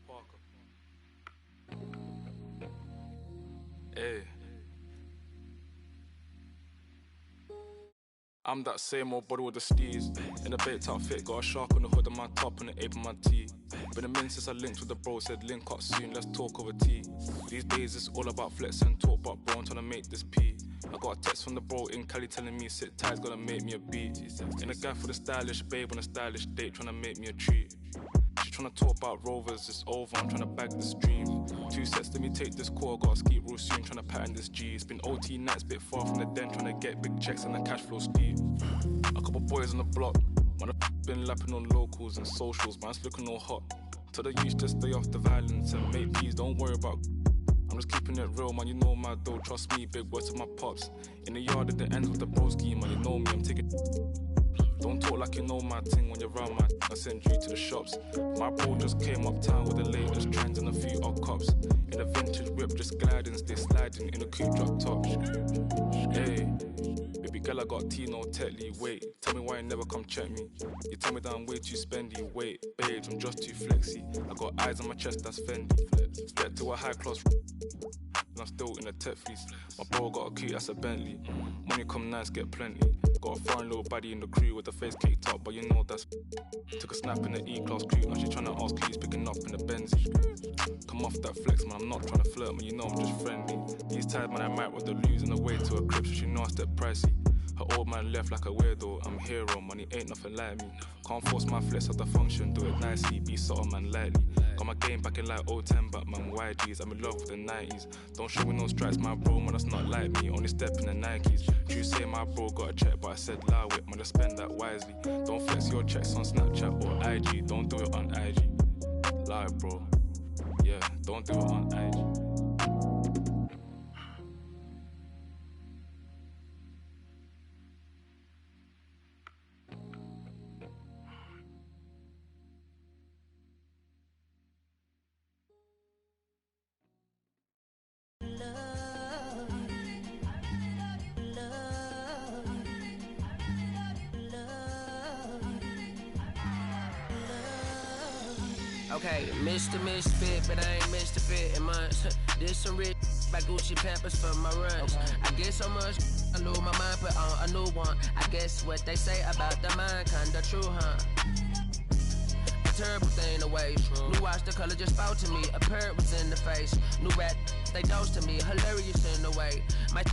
Parker. Hey. I'm that same old body with the steez. In a baked outfit, got a shark on the hood of my top and the ape on my tee. Been a minute since I linked with the bro, said link up soon, let's talk over tea. These days it's all about flex and talk, but bro, I'm trying to make this pee. I got a text from the bro in Cali telling me sit tight, gonna make me a beat. In a guy for the stylish babe on a stylish date, trying to make me a treat. She tryna talk about rovers, it's over, I'm tryna bag this dream. 2 sets, let me take this call, gotta ski real soon, tryna pattern this G. It's been OT nights, bit far from the den, tryna get big checks and the cash flow steep. A couple boys on the block, man, I've been lapping on locals and socials, man's looking all hot. Tell the youth to stay off the violence and make peace, don't worry about. I'm just keeping it real, man, you know my dough, trust me, big words to my pops. In the yard at the end with the broski, man, you know me, I'm taking. Don't talk like you know my thing when you're around my I send you to the shops. My bro just came uptown with the latest trends and a few odd cops. In a vintage whip, just gliding, stay sliding in a coupe drop top. Hey, baby girl, I got Tino Tetley. Wait, tell me why you never come check me. You tell me that I'm way too spendy. Wait, babes, I'm just too flexy. I got eyes on my chest, that's Fendi. Get to a high class. I'm still in a tech fleece. My bro got a coupe, that's a Bentley. Money come nice, get plenty. Got a foreign little baddie in the crew with the face caked up, but you know that's. Took a snap in the E-class crew, now she tryna ask keys, picking up in the Benzie. Come off that flex, man, I'm not tryna flirt, man, you know I'm just friendly. These times, man, I might with the losing the way to a crib, so she know I step pricey. Her old man left like a weirdo, I'm hero, man, he ain't nothing like me. Can't force my flex at the function, do it nicely, be subtle, man, lightly. Got my game back in like 010, but man, YGs, I'm in love with the 90s. Don't show me no stripes, my bro, man, that's not like me, only step in the Nikes. True say my bro got a check, but I said allow it, man, just spend that wisely. Don't flex your checks on Snapchat or IG, don't do it on IG. Lie, bro, yeah, don't do it on IG. Okay, Mr. Misfit, but I ain't Mr. Fit in months. This some rich by Gucci Pampers for my runs. Okay. I get so much, I lose my mind, put on a new one. I guess what they say about the mind, kinda true, huh? A terrible thing to waste. New watch, the color just spoke to me. A parrot was in the face. New rat, they dose to me. Hilarious in the way. My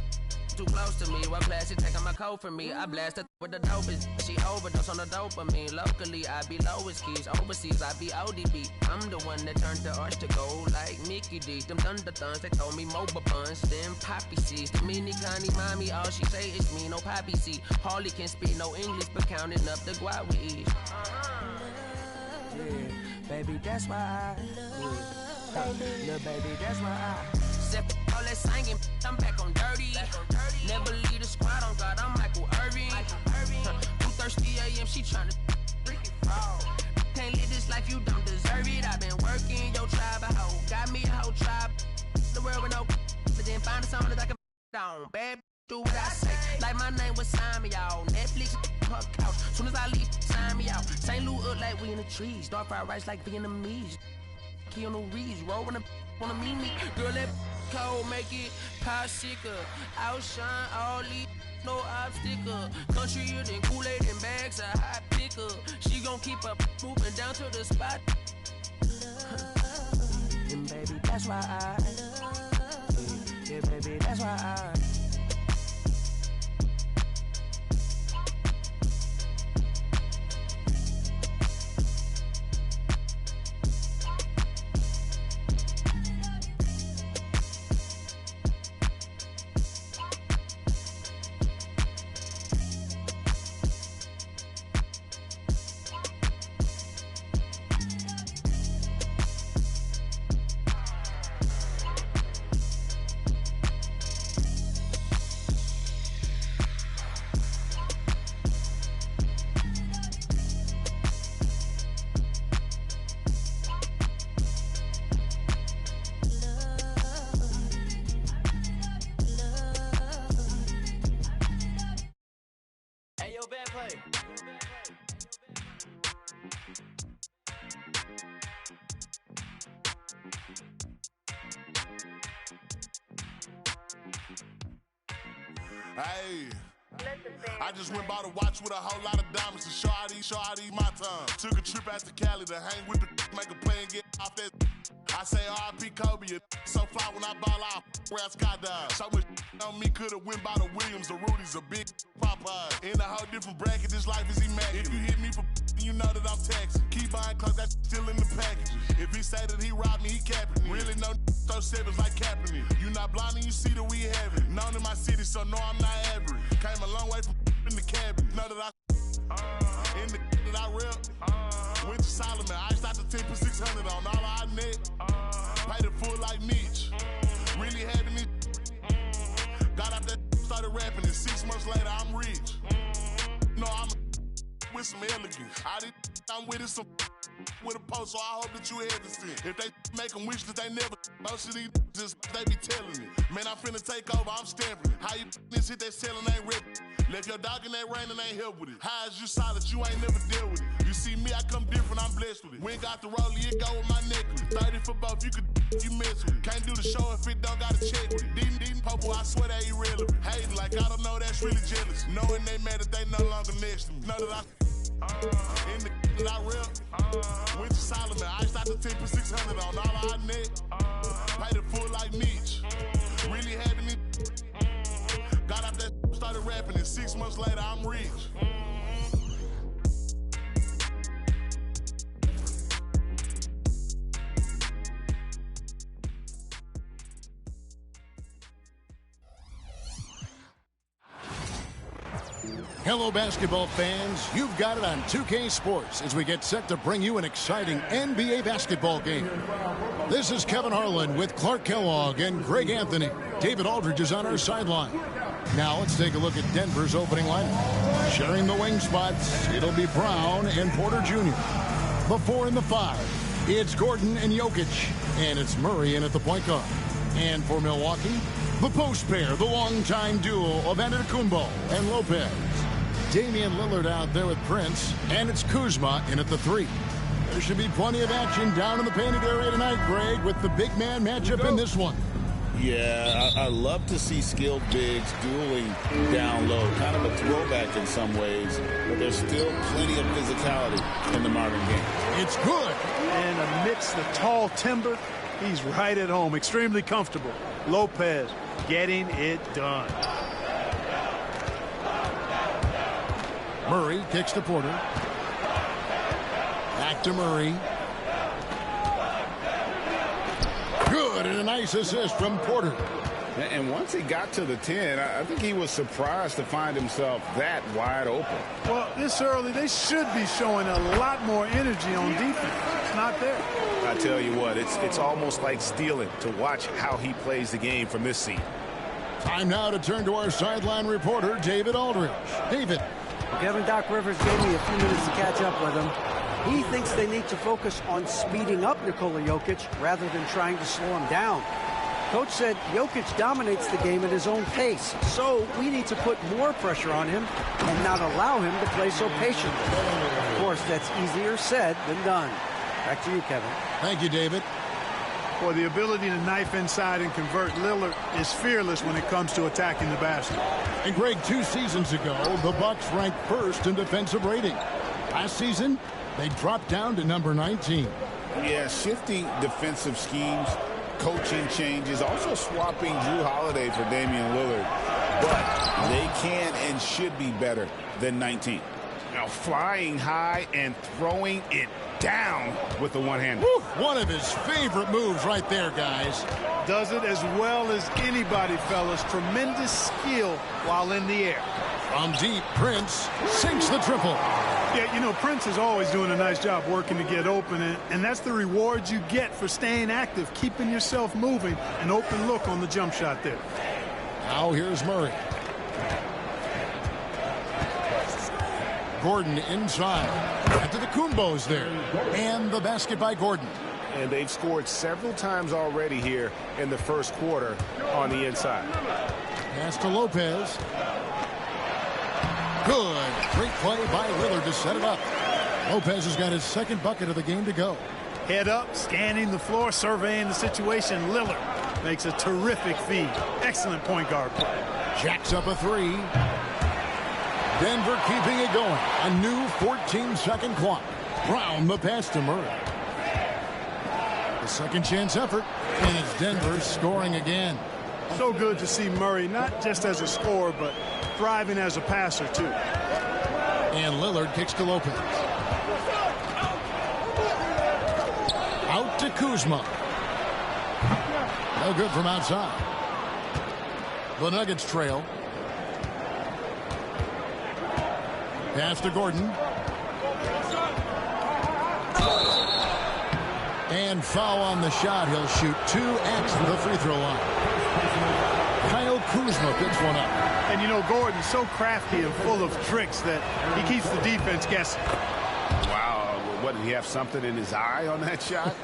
too close to me, one plastic taking my coat from me. I blasted with the dopest. She overdose on the dopamine. Locally, I be lowest keys. Overseas, I be ODB. I'm the one that turned the arch to gold like Mickey D. Them thunder thuns, they told me MOBA buns. Them poppy seeds. The mini Connie mommy, all she say is me, no poppy seed. Harley can speak no English, but counting up the guap with ease. Yeah, baby, that's why I little baby, that's why I all that singing, I'm back on dirty. Never leave the squad on God, I'm Michael Irving. 2:30 a.m., she tryna Can't live this life, you don't deserve it. I've been working, your tribe a hoe. Got me a hoe. down, bad do what I say. Like my name was Simon, y'all. Netflix, her couch. Soon as I leave, sign me out. St. Louis up like we in the trees. Dark fried rice like Vietnamese. Keanu Reeves, rolling wanna meet me. Girl, that cold make it popsicle. Outshine all these, no obstacle. Country than Kool-Aid and bags of hot pickle. She gon' keep up moving down to the spot. And baby, that's why I yeah, baby, that's why I Hey, I just went by to watch with a whole lot of diamonds to show how these my time. Took a trip out to Cali to hang with the make a play and get off that. I say R.I.P. Kobe, so fly when I ball out, where I skydive. So much on me could've went by the Williams, the Rudy's, a big Popeye. In a whole different bracket, this life is immaculate. If you hit me for you know that I'm taxing. Keep buying clothes, that's still in the package. If he say that he robbed me, he capping me. Really no throw sevens like Kaepernick. You not blind and you see that we have it. Known in my city, so no, I'm not average. Came a long way from in the cabin. Know that I in the that I rep. Went to Solomon, I out the 10 for 600 on all our net. Paid it full like Mitch. Really having it. Got out that started rapping, and 6 months later I'm rich. No, I'm with some elegance. I'm with it some with a post, so I hope that you hesitant. If they make them wish that they never, most of these just they be telling it. Man, I'm finna take over, I'm stamping it. How you this hit they selling ain't ripping. Left your dog in that rain and ain't help with it. How is you solid, you ain't never dealt with it. You see me, I come different, I'm blessed with it. We ain't got the rollie, it go with my necklace. 30 for both, you could you mess with it. Can't do the show if it don't gotta check with it. Dean Popo, I swear they irrelevant. Hating like I don't know, that's really jealous. Knowing they mad that they no longer next to me. Know that I in the that I rep. Went to Solomon, I out the 10 for 600 on all our net. Paid it full like Mitch. Really having it. Got out that started rapping, and 6 months later I'm rich. Hello, basketball fans. You've got it on 2K Sports as we get set to bring you an exciting NBA basketball game. This is Kevin Harlan with Clark Kellogg and Greg Anthony. David Aldridge is on our sideline. Now let's take a look at Denver's opening lineup. Sharing the wing spots, it'll be Brown and Porter Jr. The 4 and the 5, it's Gordon and Jokic. And it's Murray in at the point guard. And for Milwaukee, the post pair, the longtime duo of Antetokounmpo and Lopez. Damian Lillard out there with Prince, and it's Kuzma in at the 3. There should be plenty of action down in the painted area tonight, Greg, with the big man matchup in this one. Yeah, I love to see skilled bigs dueling down low. Kind of a throwback in some ways, but there's still plenty of physicality in the modern game. It's good. And amidst the tall timber, he's right at home, extremely comfortable. Lopez getting it done. Murray kicks to Porter. Back to Murray. Good, and a nice assist from Porter. And once he got to the 10, I think he was surprised to find himself that wide open. Well, this early, they should be showing a lot more energy on defense. It's not there. I tell you what, it's almost like stealing to watch how he plays the game from this seat. Time now to turn to our sideline reporter, David Aldridge. David. Kevin, Doc Rivers gave me a few minutes to catch up with him. He thinks they need to focus on speeding up Nikola Jokic rather than trying to slow him down. Coach said Jokic dominates the game at his own pace, so we need to put more pressure on him and not allow him to play so patiently. Of course, that's easier said than done. Back to you, Kevin. Thank you, David. Boy, the ability to knife inside and convert Lillard is fearless when it comes to attacking the basket. And Greg, 2 seasons ago, the Bucks ranked first in defensive rating. Last season, they dropped down to number 19. Yeah, shifting defensive schemes, coaching changes, also swapping Drew Holiday for Damian Lillard. But they can and should be better than 19. Now flying high and throwing it down with the one-hander. One of his favorite moves right there, guys. Does it as well as anybody, fellas. Tremendous skill while in the air. From deep, Prince sinks the triple. Yeah, you know, Prince is always doing a nice job working to get open, and that's the reward you get for staying active, keeping yourself moving, an open look on the jump shot there. Now here's Murray. Gordon inside. Antetokounmpo's there. And the basket by Gordon. And they've scored several times already here in the first quarter on the inside. Pass to Lopez. Good. Great play by Lillard to set it up. Lopez has got his second bucket of the game to go. Head up, scanning the floor, surveying the situation. Lillard makes a terrific feed. Excellent point guard play. Jacks up a 3. Denver keeping it going. A new 14-second clock. Brown the pass to Murray. The second chance effort. And it's Denver scoring again. So good to see Murray, not just as a scorer, but thriving as a passer, too. And Lillard kicks to Lopez. Out to Kuzma. No good from outside. The Nuggets trail. Pass to Gordon. And foul on the shot. He'll shoot 2 at the free throw line. Kyle Kuzma picks one up. And, you know, Gordon's so crafty and full of tricks that he keeps the defense guessing. Wow. What, did he have something in his eye on that shot?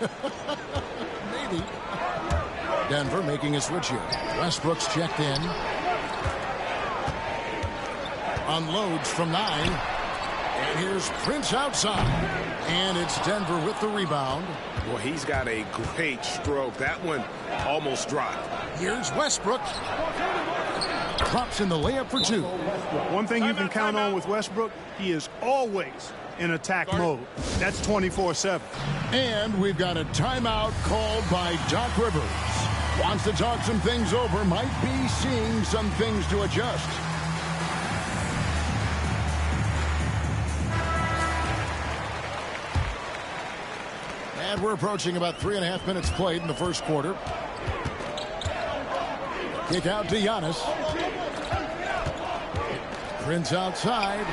Maybe. Denver making a switch here. Westbrook's checked in. Unloads from 9. And here's Prince outside. And it's Denver with the rebound. Well, he's got a great stroke. That one almost dropped. Here's Westbrook. Drops in the layup for 2. One thing you can count on with Westbrook, he is always in attack mode. That's 24/7. And we've got a timeout called by Doc Rivers. Wants to talk some things over. Might be seeing some things to adjust. And we're approaching about 3.5 minutes played in the first quarter. Kick out to Giannis. Prince outside.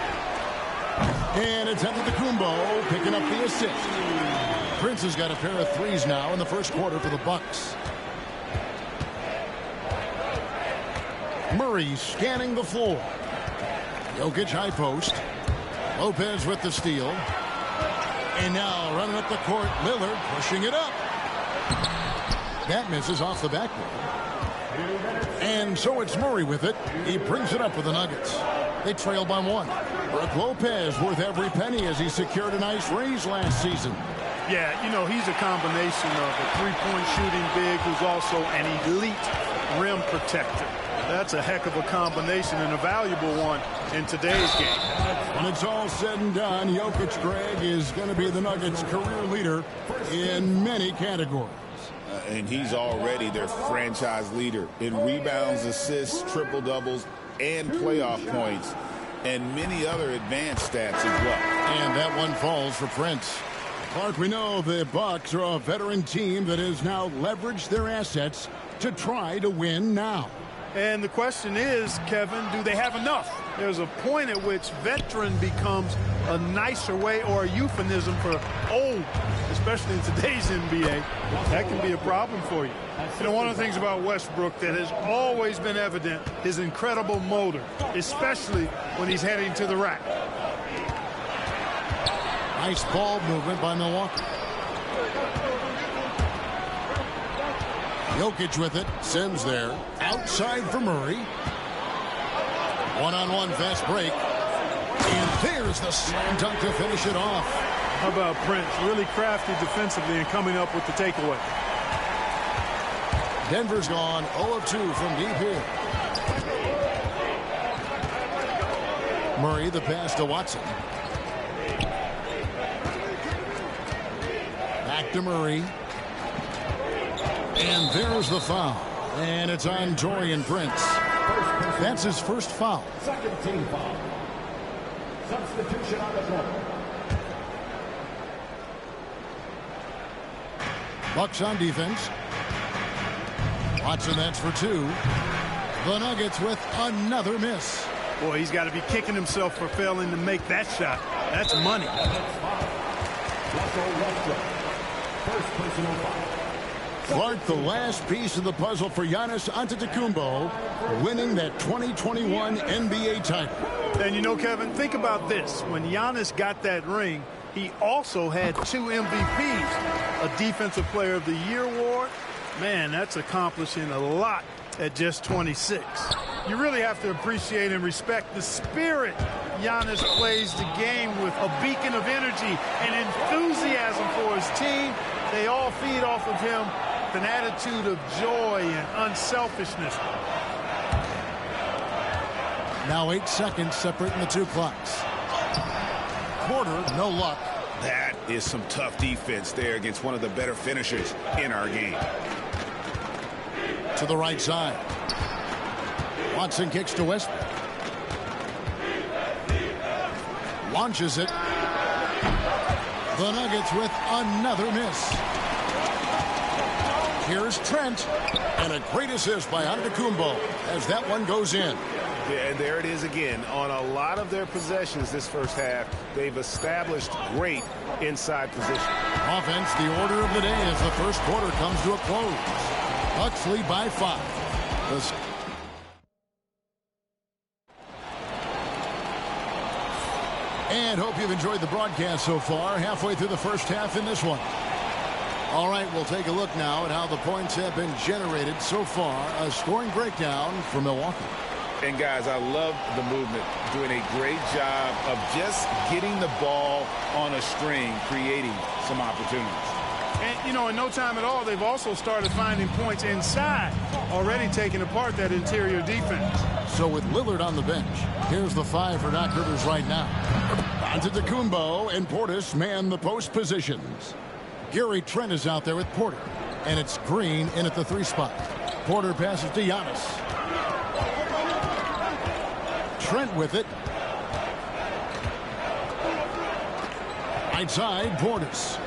And it's Antetokounmpo picking up the assist. Prince has got a pair of threes now in the first quarter for the Bucks. Murray scanning the floor. Jokic high post. Lopez with the steal. And now running up the court, Lillard pushing it up. That misses off the backboard. And so it's Murray with it. He brings it up with the Nuggets. They trail by 1. Brook Lopez worth every penny as he secured a nice raise last season. Yeah, you know, he's a combination of a three-point shooting big who's also an elite rim protector. That's a heck of a combination and a valuable one in today's game. When it's all said and done, Jokic, Greg, is going to be the Nuggets' career leader in many categories. And he's already their franchise leader in rebounds, assists, triple-doubles, and playoff points, and many other advanced stats as well. And that one falls for Prince. Clark, we know the Bucks are a veteran team that has now leveraged their assets to try to win now. And the question is, Kevin, do they have enough? There's a point at which veteran becomes a nicer way or a euphemism for old, especially in today's NBA. That can be a problem for you. You know, one of the things about Westbrook that has always been evident, his incredible motor, especially when he's heading to the rack. Nice ball movement by Milwaukee. Jokic with it. Sims there. Outside for Murray. One-on-one fast break. And there's the slam dunk to finish it off. How about Prince? Really crafty defensively and coming up with the takeaway. Denver's gone 0 of 2 from deep here. Murray, the pass to Watson. Back to Murray. And there's the foul. And it's on Taurean Prince. That's his first foul. Second team foul. Substitution on the court. Bucks on defense. Watson, that's for 2. The Nuggets with another miss. Boy, he's got to be kicking himself for failing to make that shot. That's money. First personal foul. Clark, the last piece of the puzzle for Giannis Antetokounmpo, winning that 2021 NBA title. And you know, Kevin, think about this. When Giannis got that ring, he also had 2 MVPs, a Defensive Player of the Year award. Man, that's accomplishing a lot at just 26. You really have to appreciate and respect the spirit Giannis plays the game with, a beacon of energy and enthusiasm for his team. They all feed off of him with an attitude of joy and unselfishness. Now 8 seconds separating the 2 clocks. Porter, no luck. That is some tough defense there against one of the better finishers in our game. To the right side. Watson kicks to Westbrook. Launches it. The Nuggets with another miss. Here's Trent. And a great assist by Antetokounmpo as that one goes in. Yeah, and there it is again. On a lot of their possessions this first half, they've established great inside position. Offense, the order of the day as the first quarter comes to a close. Bucks lead by 5. And hope you've enjoyed the broadcast so far. Halfway through the first half in this one. All right, we'll take a look now at how the points have been generated so far. A scoring breakdown for Milwaukee. And guys, I love the movement. Doing a great job of just getting the ball on a string, creating some opportunities. And, you know, in no time at all, they've also started finding points inside, already taking apart that interior defense. So with Lillard on the bench, here's the 5 for Doc Rivers right now. Antetokounmpo and Portis man the post positions. Gary Trent is out there with Porter. And it's Green in at the 3 spot. Porter passes to Giannis. Trent with it. Right side, Portis.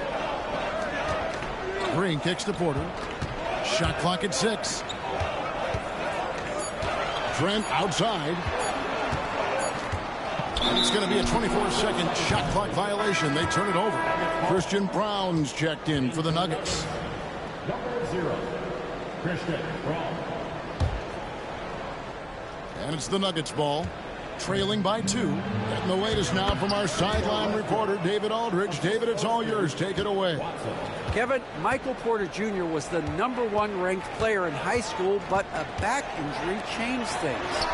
Green kicks to Porter. Shot clock at 6. Trent outside. And it's going to be a 24-second shot clock violation. They turn it over. Christian Brown's checked in for the Nuggets. Number 0, Christian Brown. And it's the Nuggets ball. Trailing by 2. Getting the latest now from our sideline reporter, David Aldridge. David, it's all yours. Take it away. Kevin, Michael Porter Jr. was the #1 ranked player in high school, but a back injury changed things.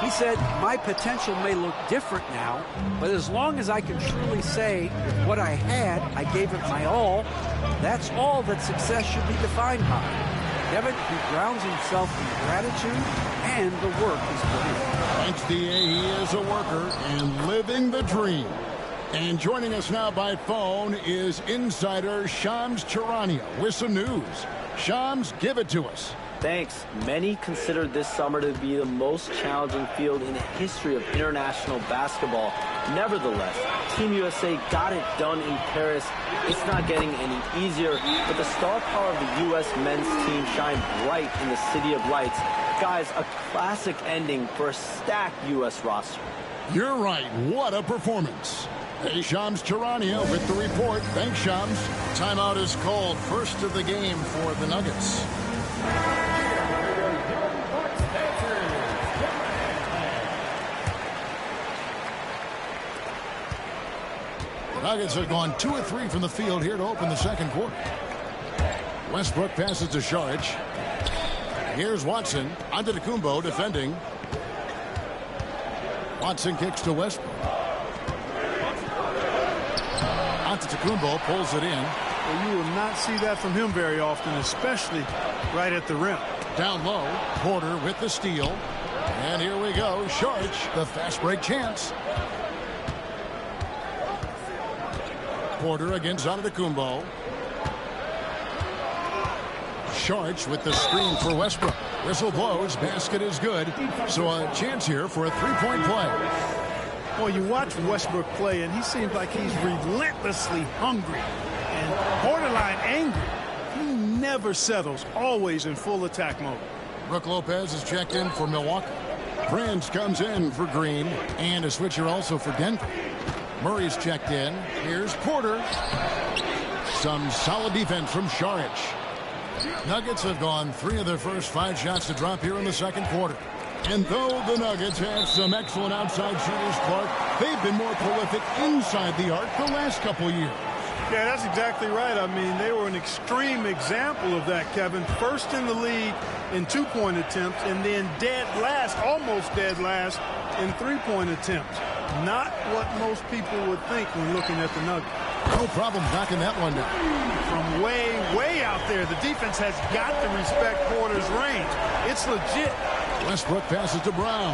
He said, my potential may look different now, but as long as I can truly say with what I had, I gave it my all, that's all that success should be defined by. Kevin, he grounds himself in gratitude, and the work is put in. Thanks, D.A. He is a worker and living the dream. And joining us now by phone is insider Shams Charania with some news. Shams, give it to us. Thanks. Many consider this summer to be the most challenging field in the history of international basketball. Nevertheless, Team USA got it done in Paris. It's not getting any easier, but the star power of the U.S. men's team shined bright in the City of Lights. Guys, a classic ending for a stacked U.S. roster. You're right. What a performance. Hey, Shams Charania with the report. Thanks, Shams. Timeout is called. First of the game for the Nuggets. The Nuggets have gone 2 of 3 from the field here to open the second quarter. Westbrook passes to Šarić. Here's Watson. Antetokounmpo defending. Watson kicks to Westbrook. Antetokounmpo pulls it in. Well, you will not see that from him very often, especially right at the rim. Down low, Porter with the steal. And here we go. Sharch, the fast break chance. Porter against Antetokounmpo. Sharch with the screen for Westbrook. Whistle blows. Basket is good. So a chance here for a three-point play. Well, you watch Westbrook play, and he seems like he's relentlessly hungry and borderline angry. He never settles, always in full attack mode. Brook Lopez is checked in for Milwaukee. Prince comes in for Green, and a switcher also for Denver. Murray's checked in. Here's Porter. Some solid defense from Saric. Nuggets have gone 3 of their first 5 shots to drop here in the second quarter. And though the Nuggets have some excellent outside shooters, Clark, they've been more prolific inside the arc the last couple years. Yeah, that's exactly right. I mean, they were an extreme example of that, Kevin. First in the league in 2-point attempts, and then dead last, almost dead last, in 3-point attempts. Not what most people would think when looking at the Nuggets. No problem knocking that one down. From way, way out there, the defense has got to respect Porter's range. It's legit. Westbrook passes to Brown.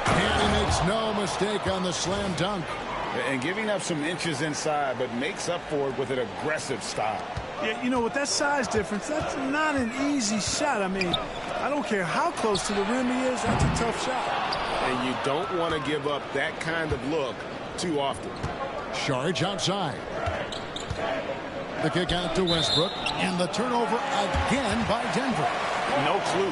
And he makes no mistake on the slam dunk. And giving up some inches inside, but makes up for it with an aggressive style. Yeah, you know, with that size difference, that's not an easy shot. I mean, I don't care how close to the rim he is, that's a tough shot. And you don't want to give up that kind of look too often. Saric outside. The kick out to Westbrook, and the turnover again by Denver. No clue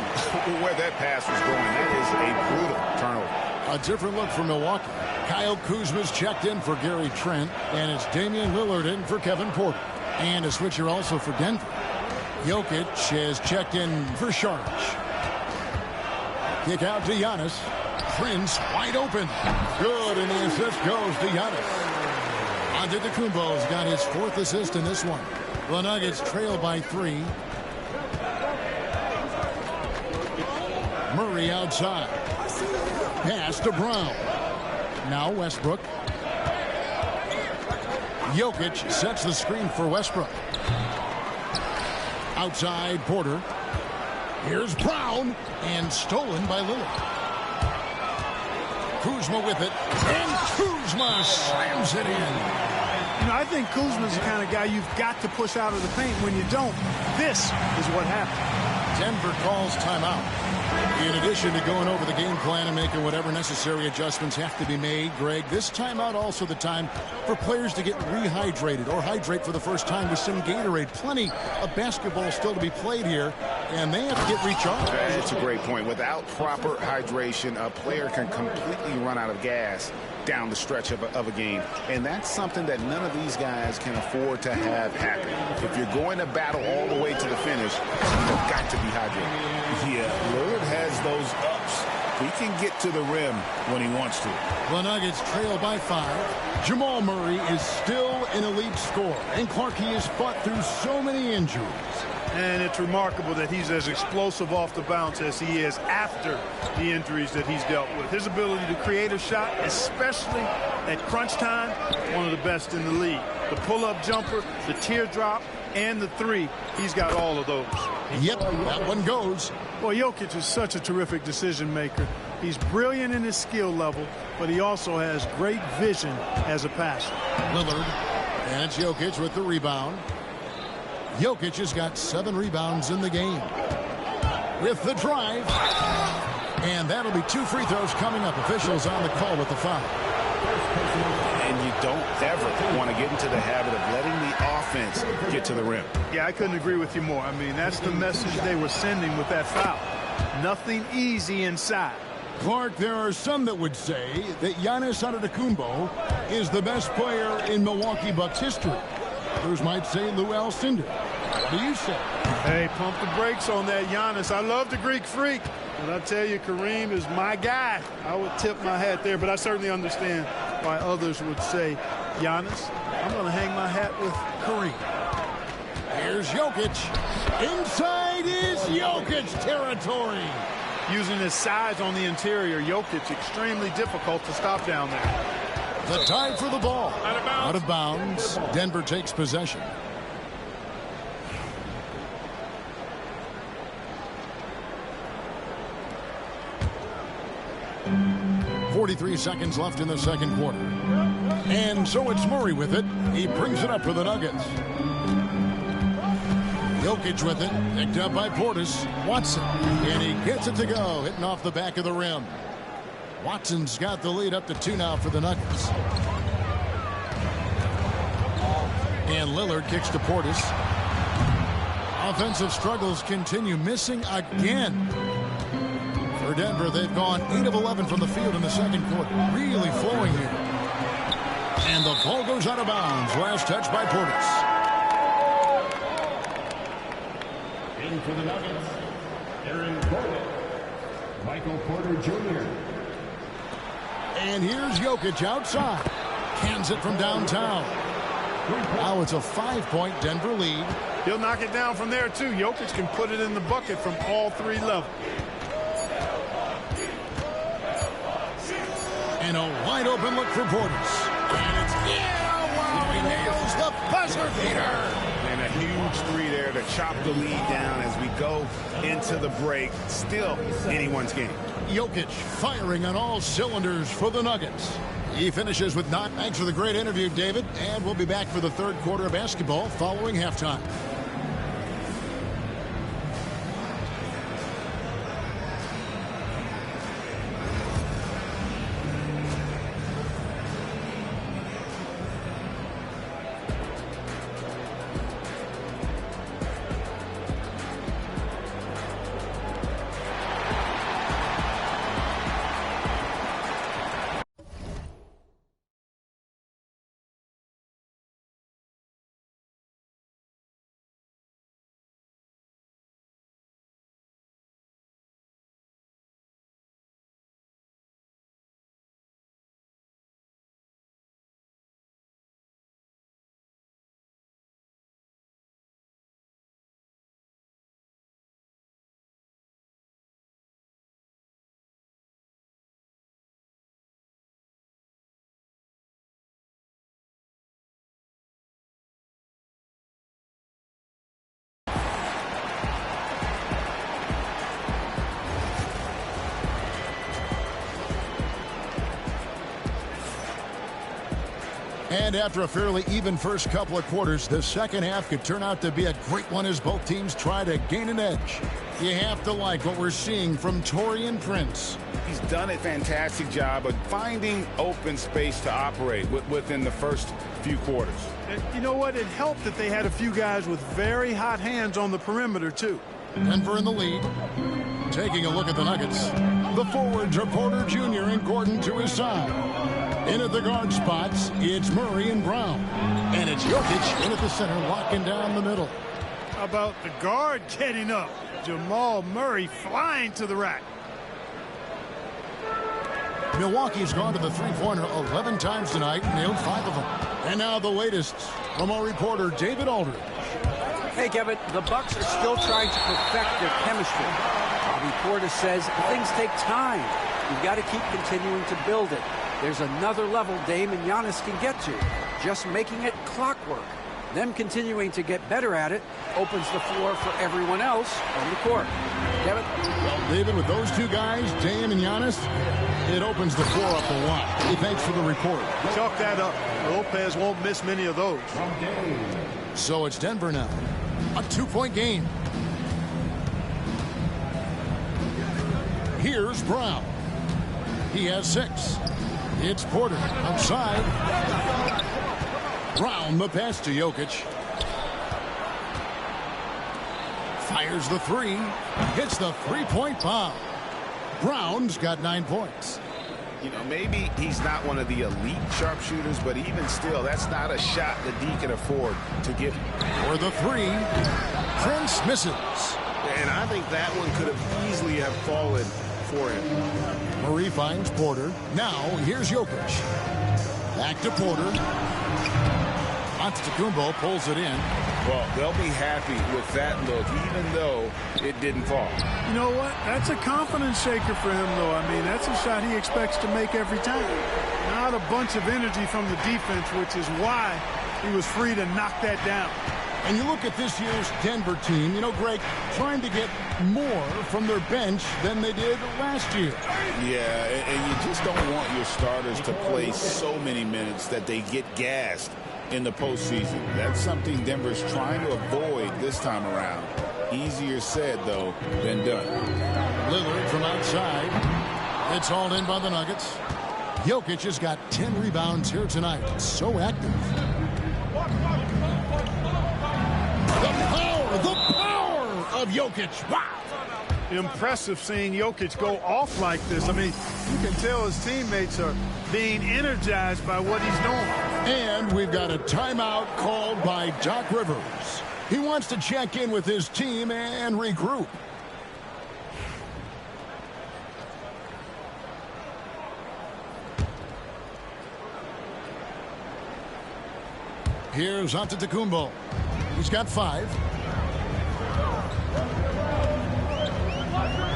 where that pass was going. That is a brutal turnover. A different look for Milwaukee. Kyle Kuzma's checked in for Gary Trent, and it's Damian Lillard in for Kevin Porter. And a switcher also for Denver. Jokic is checked in for Saric. Kick out to Giannis. Prince wide open. Good, and the assist goes to Giannis. Antetokounmpo's got his 4th assist in this one. The Nuggets trail by 3. Murray outside. Pass to Brown. Now Westbrook. Jokic sets the screen for Westbrook. Outside Porter. Here's Brown, and stolen by Lillard. Kuzma with it, and Kuzma slams it in. You know, I think Kuzma's the kind of guy you've got to push out of the paint. When you don't, this is what happens. Denver calls timeout. In addition to going over the game plan and making whatever necessary adjustments have to be made, Greg, this timeout also the time for players to get rehydrated or hydrate for the first time with some Gatorade. Plenty of basketball still to be played here, and they have to get recharged. That's a great point. Without proper hydration, a player can completely run out of gas down the stretch of a game. And that's something that none of these guys can afford to have happen. If you're going to battle all the way to the finish, you've got to be hydrated. Yeah, Lillard has those ups. He can get to the rim when he wants to. The Nuggets trail by 5. Jamal Murray is still an elite scorer. And Clark, he has fought through so many injuries. And it's remarkable that he's as explosive off the bounce as he is after the injuries that he's dealt with. His ability to create a shot, especially at crunch time, one of the best in the league. The pull-up jumper, the teardrop, and the 3, he's got all of those. Yep, that one goes. Well, Jokic is such a terrific decision maker. He's brilliant in his skill level, but he also has great vision as a passer. Lillard, and it's Jokic with the rebound. Jokic has got 7 rebounds in the game. With the drive. And that'll be 2 free throws coming up. Officials on the call with the foul. And you don't ever want to get into the habit of letting the offense get to the rim. Yeah, I couldn't agree with you more. I mean, that's the message they were sending with that foul. Nothing easy inside. Clark, there are some that would say that Giannis Antetokounmpo is the best player in Milwaukee Bucks history. Others might say Lou Alcindor. What do you say? Hey, pump the brakes on that Giannis. I love the Greek freak. But I tell you, Kareem is my guy. I would tip my hat there, but I certainly understand why others would say Giannis. I'm going to hang my hat with Kareem. Here's Jokic. Inside Tonight is Jokic territory. Using his size on the interior, Jokic extremely difficult to stop down there. The time for the ball. Out of bounds. Denver takes possession. .43 seconds left in the second quarter. And so it's Murray with it. He brings it up for the Nuggets. Jokic with it. Picked up by Portis. Watson. And he gets it to go. Hitting off the back of the rim. Watson's got the lead up to 2 now for the Nuggets. And Lillard kicks to Portis. Offensive struggles continue. Missing again. For Denver, they've gone 8 of 11 from the field in the second quarter. Really flowing here. And the ball goes out of bounds. Last touch by Portis. In for the Nuggets, Aaron Gordon, Michael Porter Jr. And here's Jokic outside. Cans it from downtown. Now it's a 5-point Denver lead. He'll knock it down from there, too. Jokic can put it in the bucket from all 3 levels. And a wide open look for Portis. And it's wow, he nails the buzzer beater. And a huge 3 there to chop the lead down as we go into the break. Still anyone's game. Jokic firing on all cylinders for the Nuggets. He finishes with 9. Thanks for the great interview, David. And we'll be back for the third quarter of basketball following halftime. And after a fairly even first couple of quarters, the second half could turn out to be a great one as both teams try to gain an edge. You have to like what we're seeing from Taurean Prince. He's done a fantastic job of finding open space to operate within the first few quarters. And you know what? It helped that they had a few guys with very hot hands on the perimeter, too. Denver in the lead. Taking a look at the Nuggets. The forwards are Porter Jr. and Gordon to his side. In at the guard spots, it's Murray and Brown. And it's Jokic in at the center, locking down the middle. How about the guard getting up? Jamal Murray flying to the rack. Milwaukee's gone to the three-pointer 11 times tonight, nailed 5 of them. And now the latest from our reporter, David Aldridge. Hey, Kevin, the Bucks are still trying to perfect their chemistry. Bobby Portis says things take time. You've got to keep continuing to build it. There's another level Dame and Giannis can get to. Just making it clockwork. Them continuing to get better at it opens the floor for everyone else on the court. Kevin? Well, David, with those two guys, Dame and Giannis, it opens the floor up a lot. Hey, thanks for the report. Chalk that up. Lopez won't miss many of those. So it's Denver now. A 2-point game. Here's Brown. He has 6. It's Porter outside. Brown the pass to Jokic. Fires the 3. Hits the 3-point bomb. Brown's got 9 points. You know, maybe he's not one of the elite sharpshooters, but even still, that's not a shot that D can afford to give him. For the 3, Prince misses. And I think that one could have easily have fallen for him. Murray finds Porter. Now, here's Jokic. Back to Porter. Antetokounmpo pulls it in. Well, they'll be happy with that look, even though it didn't fall. You know what? That's a confidence shaker for him, though. I mean, that's a shot he expects to make every time. Not a bunch of energy from the defense, which is why he was free to knock that down. And you look at this year's Denver team, you know, Greg, trying to get more from their bench than they did last year. Yeah, and you just don't want your starters to play so many minutes that they get gassed in the postseason. That's something Denver's trying to avoid this time around. Easier said, though, than done. Lillard from outside. It's hauled in by the Nuggets. Jokic has got 10 rebounds here tonight. So active. The power of Jokic. Wow. Impressive seeing Jokic go off like this. I mean, you can tell his teammates are being energized by what he's doing. And we've got a timeout called by Doc Rivers. He wants to check in with his team and regroup. Here's Antetokounmpo. He's got 5.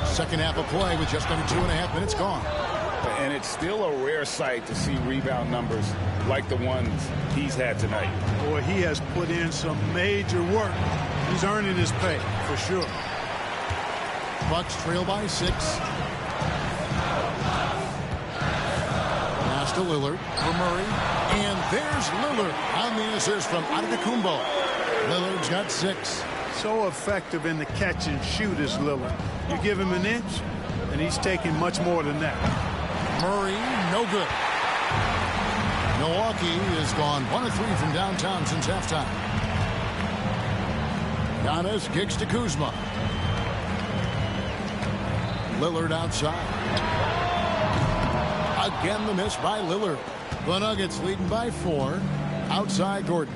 Second half of play with just under 2.5 minutes gone. And it's still a rare sight to see rebound numbers like the ones he's had tonight. Boy, he has put in some major work. He's earning his pay, for sure. Bucks trail by 6. Pass to Lillard for Murray. And there's Lillard on the assist from Antetokounmpo. Lillard's got 6. So effective in the catch and shoot is Lillard. You give him an inch, and he's taking much more than that. Murray, no good. Milwaukee has gone 1 of 3 from downtown since halftime. Giannis kicks to Kuzma. Lillard outside. Again the miss by Lillard. The Nuggets leading by 4. Outside Gordon.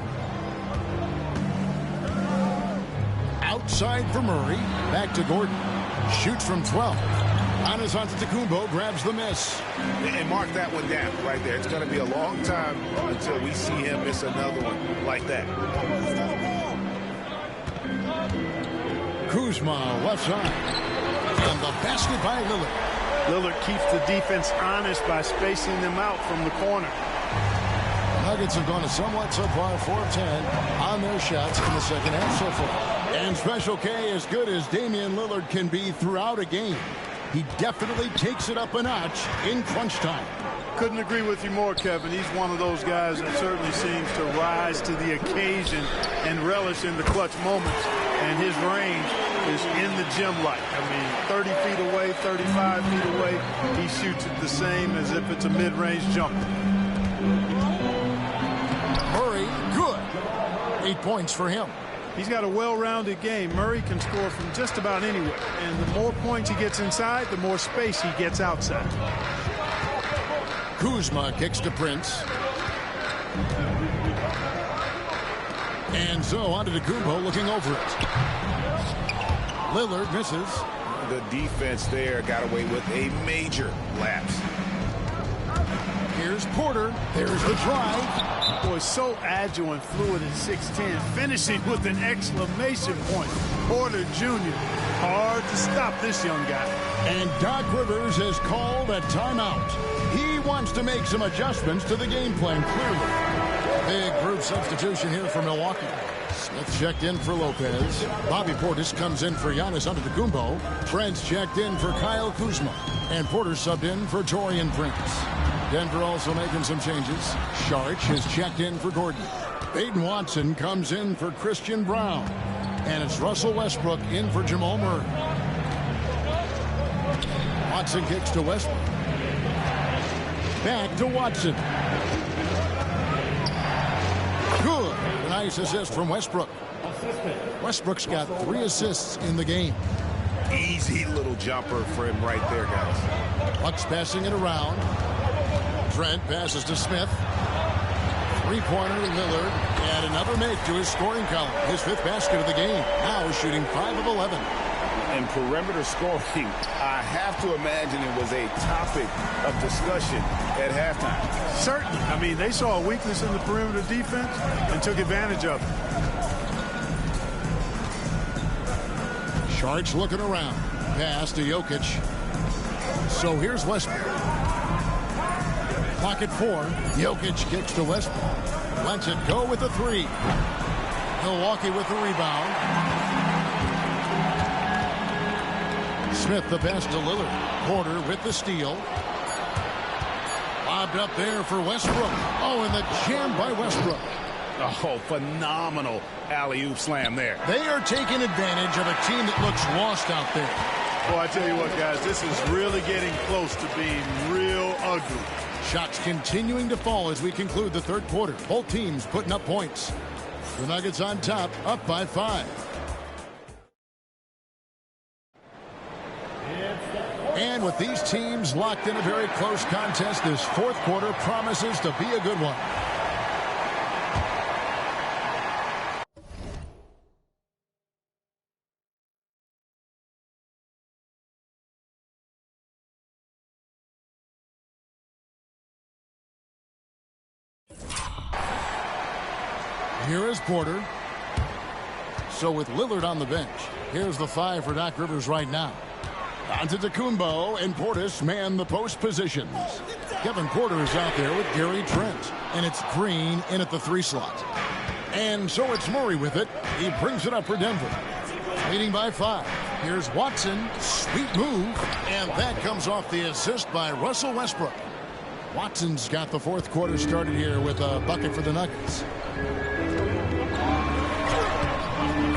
Outside for Murray. Back to Gordon. Shoots from 12. Giannis Antetokounmpo grabs the miss. And mark that one down right there. It's going to be a long time until we see him miss another one like that. Kuzma left side. And the basket by Lillard. Lillard keeps the defense honest by spacing them out from the corner. Nuggets have gone a somewhat subpar 4-10 on their shots in the second half so far. And Special K, as good as Damian Lillard can be throughout a game, he definitely takes it up a notch in crunch time. Couldn't agree with you more, Kevin. He's one of those guys that certainly seems to rise to the occasion and relish in the clutch moments. And his range is in the gym like. I mean, 30 feet away, 35 feet away, he shoots it the same as if it's a mid-range jumper. Murray, good. 8 points for him. He's got a well-rounded game. Murray can score from just about anywhere. And the more points he gets inside, the more space he gets outside. Kuzma kicks to Prince. And so Antetokounmpo looking over it. Lillard misses. The defense there got away with a major lapse. Here's Porter. There's the drive. Boy, so agile and fluid at 6'10", finishing with an exclamation point. Porter Jr. Hard to stop this young guy. And Doc Rivers has called a timeout. He wants to make some adjustments to the game plan, clearly. Big group substitution here for Milwaukee. Smith checked in for Lopez. Bobby Portis comes in for Giannis Antetokounmpo. Trent's checked in for Kyle Kuzma. And Porter subbed in for Taurean Prince. Denver also making some changes. Saric has checked in for Gordon. Peyton Watson comes in for Christian Brown. And it's Russell Westbrook in for Jamal Murray. Watson kicks to Westbrook. Back to Watson. Good. A nice assist from Westbrook. Westbrook's got 3 assists in the game. Easy little jumper for him right there, guys. Bucks passing it around. Trent passes to Smith. Three-pointer Lillard. And another make to his scoring column. His 5th basket of the game. Now shooting 5 of 11. And perimeter scoring, I have to imagine it was a topic of discussion at halftime. Certainly. I mean, they saw a weakness in the perimeter defense and took advantage of it. Sharks looking around. Pass to Jokic. So here's Westbrook. Pocket 4. Jokic kicks to Westbrook. Lets it go with the 3. Milwaukee with the rebound. Smith the pass to Lillard. Porter with the steal. Lobbed up there for Westbrook. Oh, and the jam by Westbrook. Oh, phenomenal alley-oop slam there. They are taking advantage of a team that looks lost out there. Well, I tell you what, guys, this is really getting close to being real ugly. Shots continuing to fall as we conclude the third quarter. Both teams putting up points. The Nuggets on top, up by 5. And with these teams locked in a very close contest, this fourth quarter promises to be a good one. Here is Porter. So with Lillard on the bench, here's the 5 for Doc Rivers right now. On to Tacumbo, and Portis man the post positions. Kevin Porter is out there with Gary Trent, and it's Green in at the 3 slot. And so it's Murray with it. He brings it up for Denver. Leading by 5. Here's Watson. Sweet move. And that comes off the assist by Russell Westbrook. Watson's got the fourth quarter started here with a bucket for the Nuggets.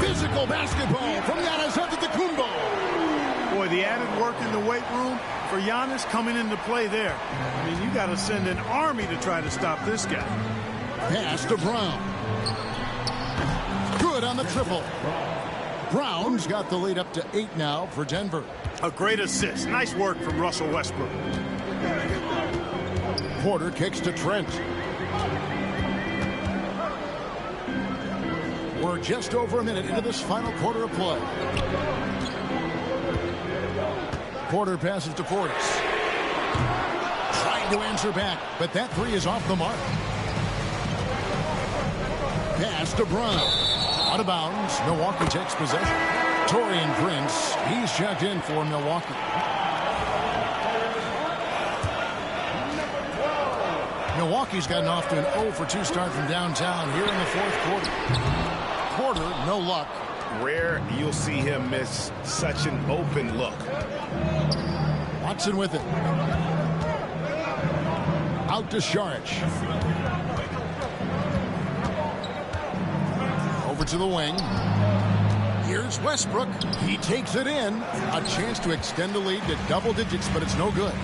Physical basketball from Giannis Antetokounmpo. Boy, the added work in the weight room for Giannis coming into play there. I mean, you got to send an army to try to stop this guy. Pass to Brown. Good on the triple. Brown's got the lead up to 8 now for Denver. A great assist. Nice work from Russell Westbrook. Porter kicks to Trent. We're just over a minute into this final quarter of play. Porter passes to Portis. Trying to answer back, but that 3 is off the mark. Pass to Brown. Out of bounds. Milwaukee takes possession. Taurean Prince, he's checked in for Milwaukee. Milwaukee's gotten off to an 0 for 2 start from downtown here in the fourth quarter. Porter, no luck. Rare you'll see him miss such an open look. Watson with it. Out to Saric. Over to the wing. Here's Westbrook. He takes it in. A chance to extend the lead to double digits, but it's no good.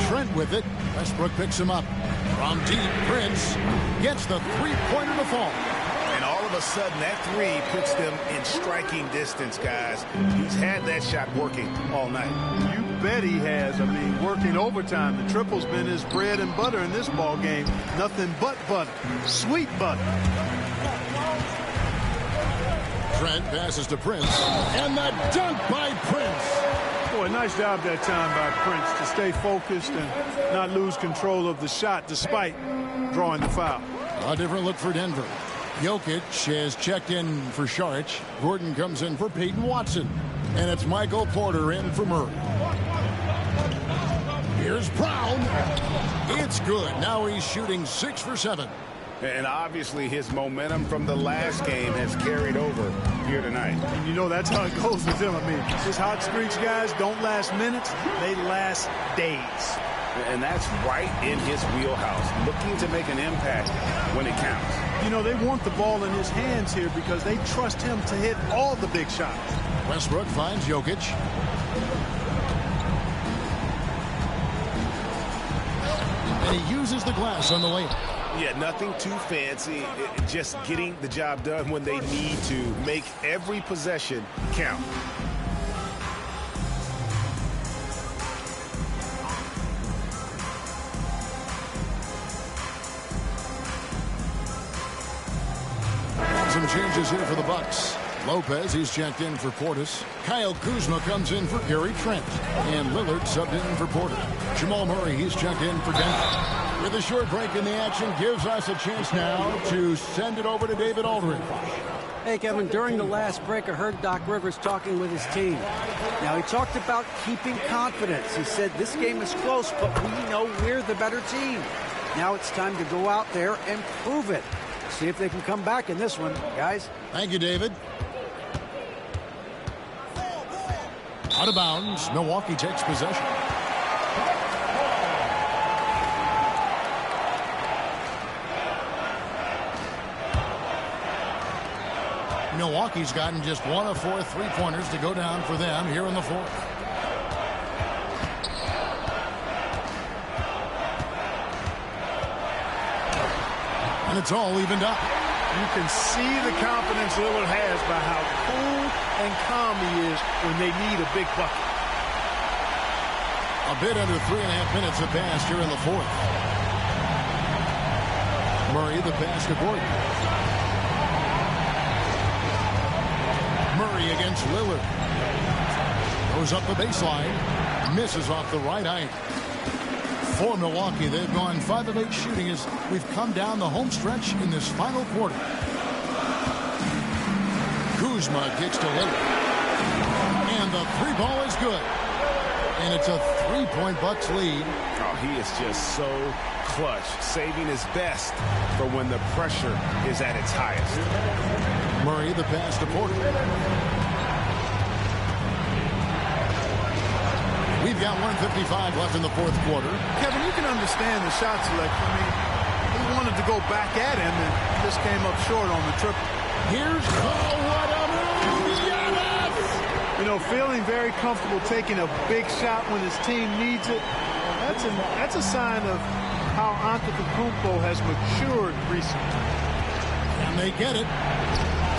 Trent with it. Westbrook picks him up. From deep, Prince gets the three-pointer to fall. And all of a sudden, that 3 puts them in striking distance, guys. He's had that shot working all night. You bet he has. I mean, working overtime. The triple's been his bread and butter in this ball game. Nothing but butter. Sweet butter. Trent passes to Prince. And the dunk by Prince. Boy, nice job that time by Prince to stay focused and not lose control of the shot despite drawing the foul. A different look for Denver. Jokic has checked in for Saric. Gordon comes in for Peyton Watson. And it's Michael Porter in for Murray. Here's Brown. It's good. Now he's shooting 6 for 7. And obviously his momentum from the last game has carried over here tonight. And you know that's how it goes with him. I mean, his hot streaks, guys, don't last minutes. They last days. And that's right in his wheelhouse, looking to make an impact when it counts. You know, they want the ball in his hands here because they trust him to hit all the big shots. Westbrook finds Jokic. And he uses the glass on the layup. Yeah, nothing too fancy, just getting the job done when they need to. Make every possession count. Some changes here for the Bucks. Lopez, he's checked in for Portis. Kyle Kuzma comes in for Gary Trent. And Lillard subbed in for Porter. Jamal Murray, he's checked in for Denver. With a short break in the action, gives us a chance now to send it over to David Aldridge. Hey, Kevin, during the last break, I heard Doc Rivers talking with his team. Now, he talked about keeping confidence. He said this game is close, but we know we're the better team. Now it's time to go out there and prove it. See if they can come back in this one, guys. Thank you, David. Out of bounds, Milwaukee takes possession. Milwaukee's gotten just 1 of 4 3-pointers to go down for them here in the fourth. And it's all evened up. You can see the confidence Lillard has by how cool and calm he is when they need a big bucket. A bit under 3.5 minutes have passed here in the fourth. Murray, the pass to Gordon. Murray against Lillard. Goes up the baseline. Misses off the right height. For Milwaukee, they've gone 5 of 8 shooting as we've come down the home stretch in this final quarter. Kuzma gets to Lillard. And the 3-ball is good. And it's a 3-point Bucks lead. Oh, he is just so clutch, saving his best for when the pressure is at its highest. Murray, the pass to Porter. We've got 1:55 left in the fourth quarter. Kevin, you can understand the shot selection. I mean, he wanted to go back at him and just came up short on the triple. Here's what a move! Giannis! You know, feeling very comfortable taking a big shot when his team needs it. That's a sign of how Antetokounmpo has matured recently. And they get it.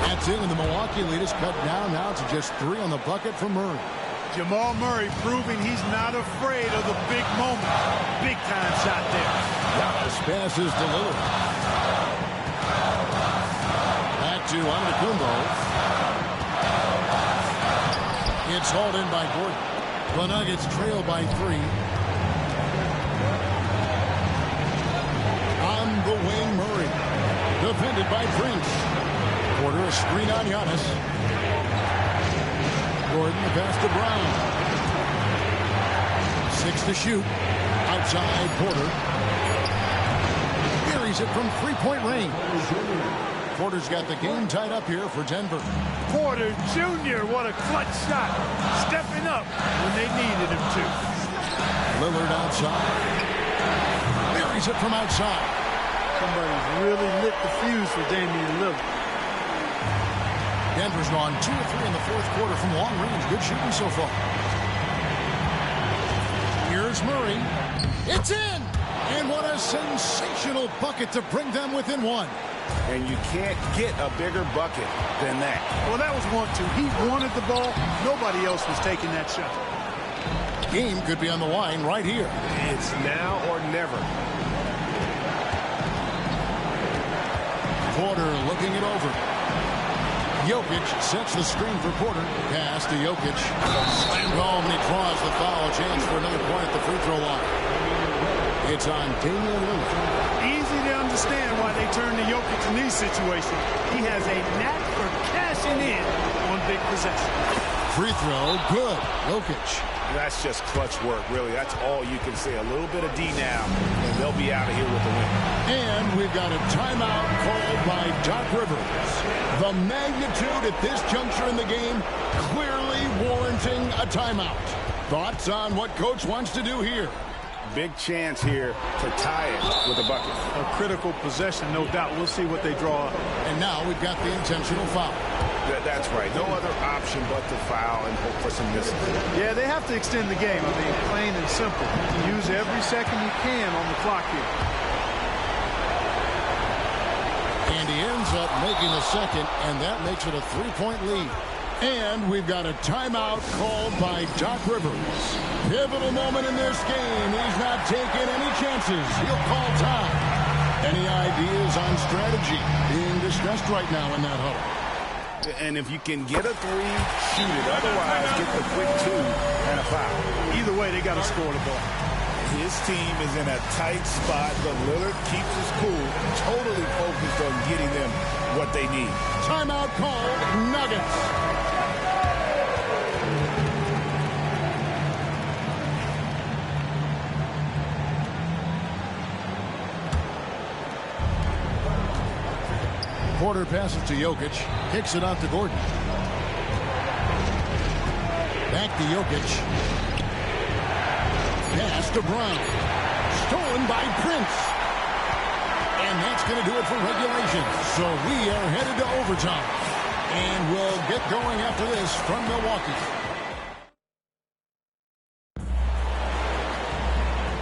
That's in, and the Milwaukee lead is cut down now to just 3 on the bucket for Murray. Jamal Murray proving he's not afraid of the big moment. Big time shot there. Giannis passes to Lillard. Back to Antetokounmpo. It's hauled in by Gordon. The Nuggets trail by 3. On the wing, Murray. Defended by Prince. Porter, a screen on Giannis. Gordon, the pass to Brown. 6 to shoot. Outside Porter. Buries it from 3-point range. Porter's got the game tied up here for Denver. Porter Jr., what a clutch shot. Stepping up when they needed him to. Lillard outside. Buries it from outside. Somebody's really lit the fuse for Damian Lillard. Denver's gone 2 of 3 in the fourth quarter from long range. Good shooting so far. Here's Murray. It's in! And what a sensational bucket to bring them within 1. And you can't get a bigger bucket than that. Well, that was 1-2. He wanted the ball. Nobody else was taking that shot. Game could be on the line right here. It's now or never. Porter looking it over. Jokic sets the screen for Porter. Pass to Jokic. Slammed home, and he draws the foul. Chance for another point at the free throw line. It's on Damian Lillard. Easy to understand why they turn to Jokic in these situations. He has a knack for cashing in on big possession. Free throw, good. Jokic. That's just clutch work, really. That's all you can say. A little bit of D now, and they'll be out of here with the win. And we've got a timeout called by Doc Rivers. The magnitude at this juncture in the game clearly warranting a timeout. Thoughts on what Coach wants to do here? Big chance here to tie it with a bucket. A critical possession, no doubt. We'll see what they draw. And now we've got the intentional foul. That's right. No other option but to foul and hope for some misses. Yeah, they have to extend the game. I mean, plain and simple. Use every second you can on the clock here. And he ends up making the second, and that makes it a 3-point lead. And we've got a timeout called by Doc Rivers. Pivotal moment in this game. He's not taking any chances. He'll call time. Any ideas on strategy being discussed right now in that huddle? And if you can get a 3, shoot it. Otherwise, get the quick 2 and a foul. Either way, they got to score the ball. His team is in a tight spot, but Lillard keeps his cool, totally focused on getting them what they need. Timeout called, Nuggets. Porter passes to Jokic, kicks it out to Gordon. Back to Jokic. Pass to Brown. Stolen by Prince. And that's going to do it for regulation. So we are headed to overtime. And we'll get going after this from Milwaukee.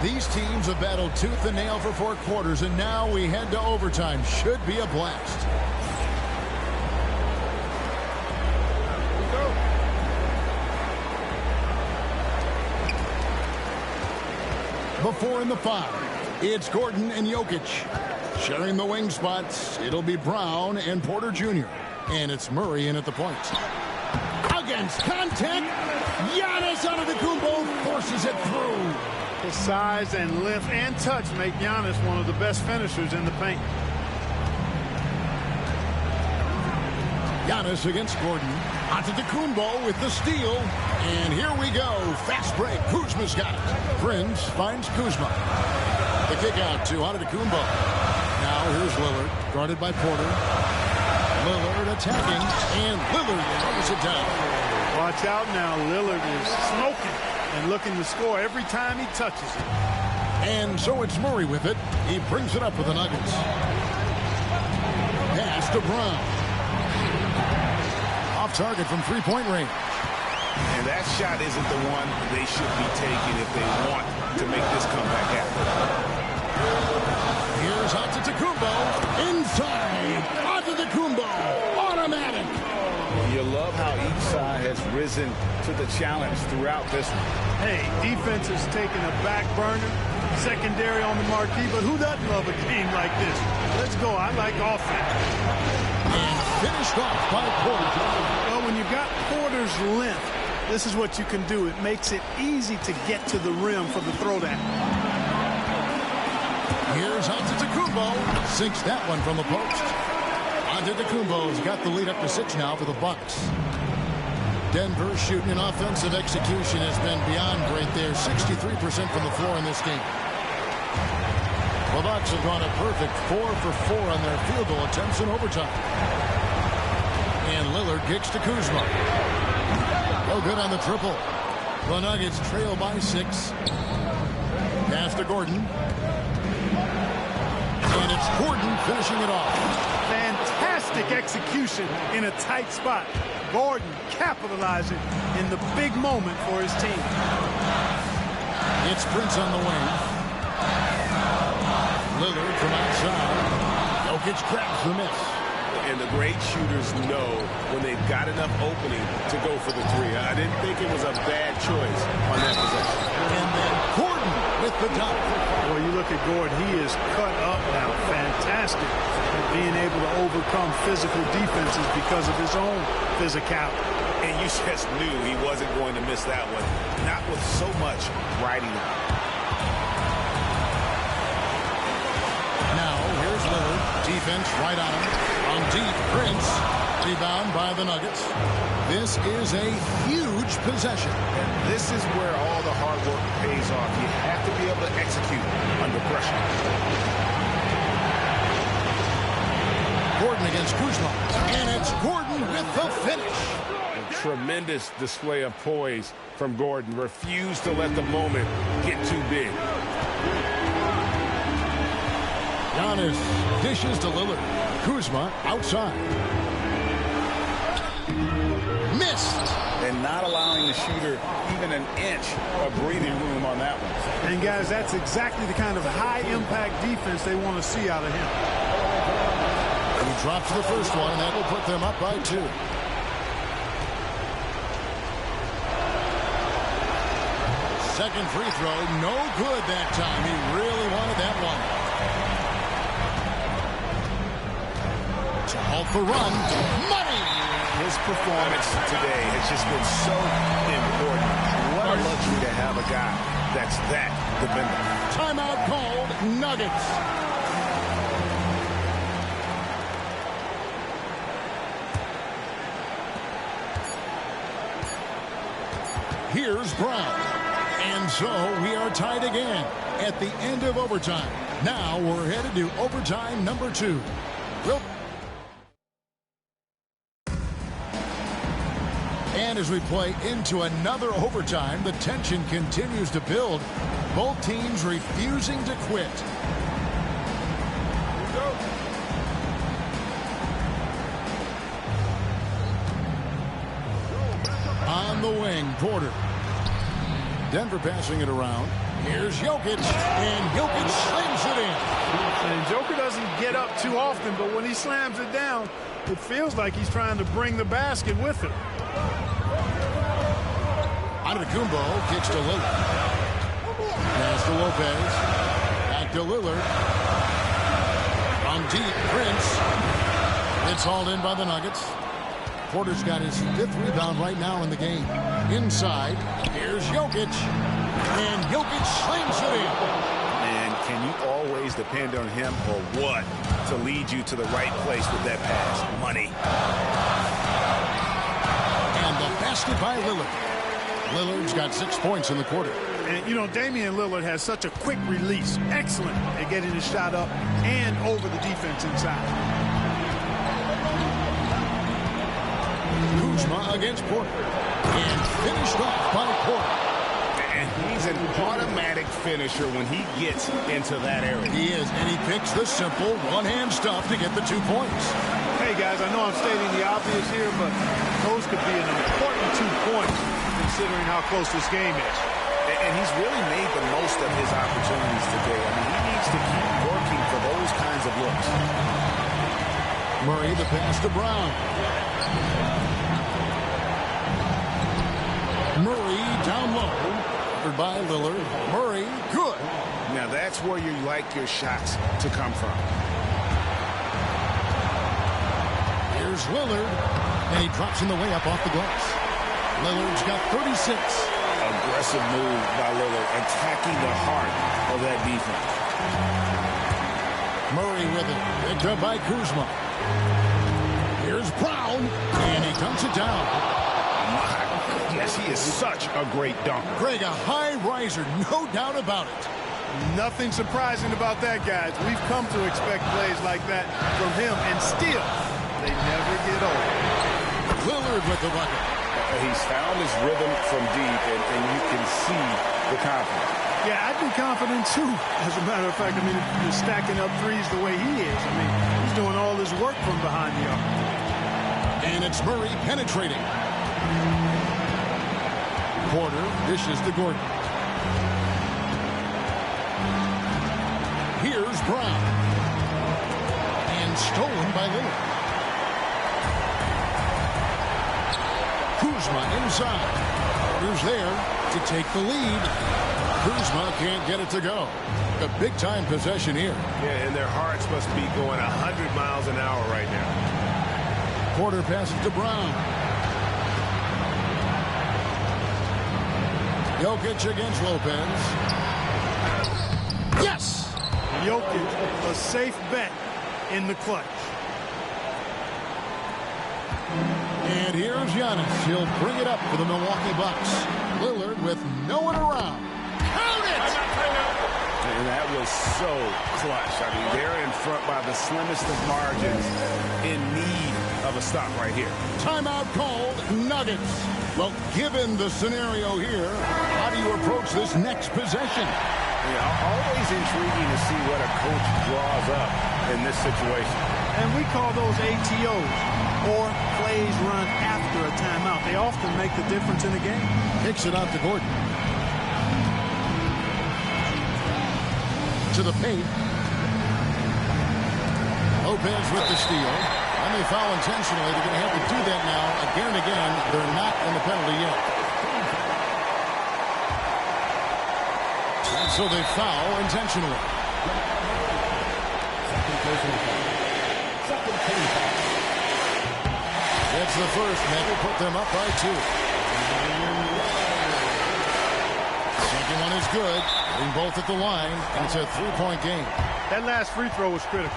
These teams have battled tooth and nail for 4 quarters, and now we head to overtime. Should be a blast. Before in the 5, it's Gordon and Jokic. Sharing the wing spots, it'll be Brown and Porter Jr. And it's Murray in at the point. Against contact, Giannis Antetokounmpo forces it through. His size and length and touch make Giannis one of the best finishers in the paint. Giannis against Gordon. Antetokounmpo with the steal. And here we go. Fast break. Kuzma's got it. Prince finds Kuzma. The kick out to Antetokounmpo. Now here's Lillard. Guarded by Porter. Lillard attacking. And Lillard throws it down. Watch out now. Lillard is smoking and looking to score every time he touches it. And so it's Murray with it. He brings it up for the Nuggets. Pass to Brown. Off target from three-point range. And that shot isn't the one they should be taking if they want to make this comeback happen. Here's Antetokounmpo. Inside. Antetokounmpo. Automatic. You love how each side has risen to the challenge throughout this one. Hey, defense has taken a back burner, secondary on the marquee, but who doesn't love a game like this? Let's go. I like offense. And finished off by Porter. Well, when you've got Porter's length, this is what you can do. It makes it easy to get to the rim for the throwdown. Here's Antetokounmpo. Sinks that one from the post. Antetokounmpo's got the lead up to 6 now for the Bucks. Denver's shooting and offensive execution has been beyond great there. 63% from the floor in this game. The Bucks have gone a perfect 4 for 4 on their field goal attempts in overtime. And Lillard kicks to Kuzma. No good on the triple. The Nuggets trail by 6. Pass to Gordon. And it's Gordon finishing it off. Fantastic execution in a tight spot. Gordon capitalizing in the big moment for his team. It's Prince on the wing. Lillard from outside. Jokic grabs the miss. And the great shooters know when they've got enough opening to go for the 3. I didn't think it was a bad choice on that possession. And then Gordon with the dunk. Well, you look at Gordon, he is cut up now. Fantastic at being able to overcome physical defenses because of his own physicality. And you just knew he wasn't going to miss that one. Not with so much riding out. Now, here's Lillard. Defense right on him. On deep, Prince. Rebound by the Nuggets. This is a huge possession. And this is where all the hard work pays off. You have to be able to execute under pressure. Gordon against Kuzma. And it's Gordon with the finish. A tremendous display of poise from Gordon. Refused to let the moment get too big. Giannis dishes to Lillard. Kuzma outside. Missed. And not allowing the shooter even an inch of breathing room on that one. And, guys, that's exactly the kind of high-impact defense they want to see out of him. He drops the first one, and that will put them up by 2. Second free throw, no good that time. He really wanted that one. To halt the run, money! His performance today has just been so important. What a luxury to have a guy that's that dependent. Timeout called, Nuggets. Here's Brown. And so we are tied again at the end of overtime. Now we're headed to overtime number 2. And as we play into another overtime, the tension continues to build. Both teams refusing to quit. On the wing, Porter. Denver passing it around. Here's Jokic, and Jokic slams it in. And Joker doesn't get up too often, but when he slams it down, it feels like he's trying to bring the basket with him. Antetokounmpo kicks to Lillard. Pass to Lopez. Back to Lillard. From deep, Prince. It's hauled in by the Nuggets. Porter's got his 5th rebound right now in the game. Inside, here's Jokic. And Jokic slams it in. And can you always depend on him or what to lead you to the right place with that pass? Money. And the basket by Lillard. Lillard's got 6 points in the quarter. And, you know, Damian Lillard has such a quick release. Excellent at getting his shot up and over the defense inside. Kuzma against Porter. And finished off by Porter. And he's an automatic finisher when he gets into that area. He is, and he picks the simple one-hand stuff to get the 2 points. Hey, guys, I know I'm stating the obvious here, but those could be an important 2 points considering how close this game is. And he's really made the most of his opportunities today. I mean, he needs to keep working for those kinds of looks. Murray, the pass to Brown. Murray down low. Covered by Lillard. Murray, good. Now that's where you like your shots to come from. Here's Lillard. And he drops in the way up off the glass. Lillard's got 36. Aggressive move by Lillard, attacking the heart of that defense. Murray with it. Picked up by Kuzma. Here's Brown. And he dunks it down. Yes, he is such a great dunker. Greg, a high riser, no doubt about it. Nothing surprising about that, guys. We've come to expect plays like that from him, and still, they never get old. Lillard with the bucket. He's found his rhythm from deep, and you can see the confidence. Yeah, I'd be confident, too. As a matter of fact, I mean, if you're stacking up threes the way he is, I mean, he's doing all his work from behind the arc. And it's Murray penetrating. Porter dishes to Gordon. Here's Brown. And stolen by Lillard. Kuzma inside. Porter's there to take the lead. Kuzma can't get it to go. A big-time possession here. Yeah, and their hearts must be going 100 miles an hour right now. Porter passes to Brown. Jokic against Lopez. Yes! Jokic, a safe bet in the clutch. And here's Giannis. He'll bring it up for the Milwaukee Bucks. Lillard with no one around. Count it! And that was so clutch. I mean, they're in front by the slimmest of margins, in need of a stop right here. Timeout called, Nuggets. Well, given the scenario here, how do you approach this next possession? Yeah, always intriguing to see what a coach draws up in this situation. And we call those ATOs, or plays run after a timeout. They often make the difference in the game. Kicks it out to Gordon. To the paint. Lopez with the steal. And they foul intentionally. They're going to have to do that now again and again. They're not in the penalty yet. And so they foul intentionally. That's the first. That will put them up by 2. Second one is good. Getting both at the line, and it's a 3-point game. That last free throw was critical.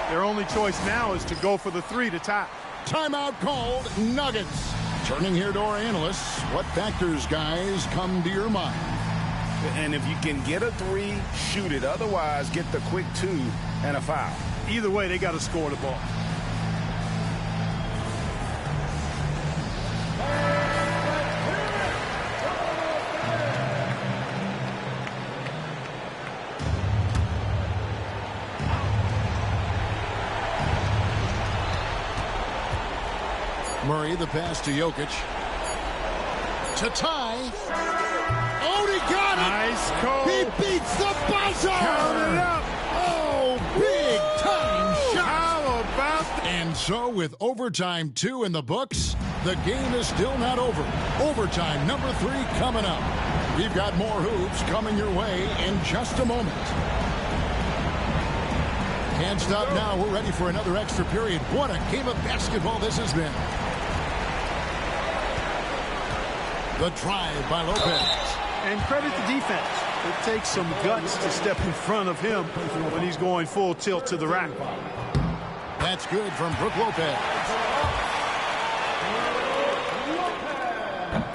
Their only choice now is to go for the 3 to tie. Timeout called, Nuggets. Turning here to our analysts, what factors, guys, come to your mind? And if you can get a 3, shoot it. Otherwise, get the quick 2 and a foul. Either way, they got to score the ball. Murray, the pass to Jokic. To tie. Oh, he got it! Nice call. He beats the buzzer! Count it up! Oh, big time shot! How about that? And so, with overtime 2 in the books, the game is still not over. Overtime number 3 coming up. We've got more hoops coming your way in just a moment. Can't stop now. We're ready for another extra period. What a game of basketball this has been. The drive by Lopez. And credit the defense. It takes some guts to step in front of him when he's going full tilt to the rack. That's good from Brook Lopez.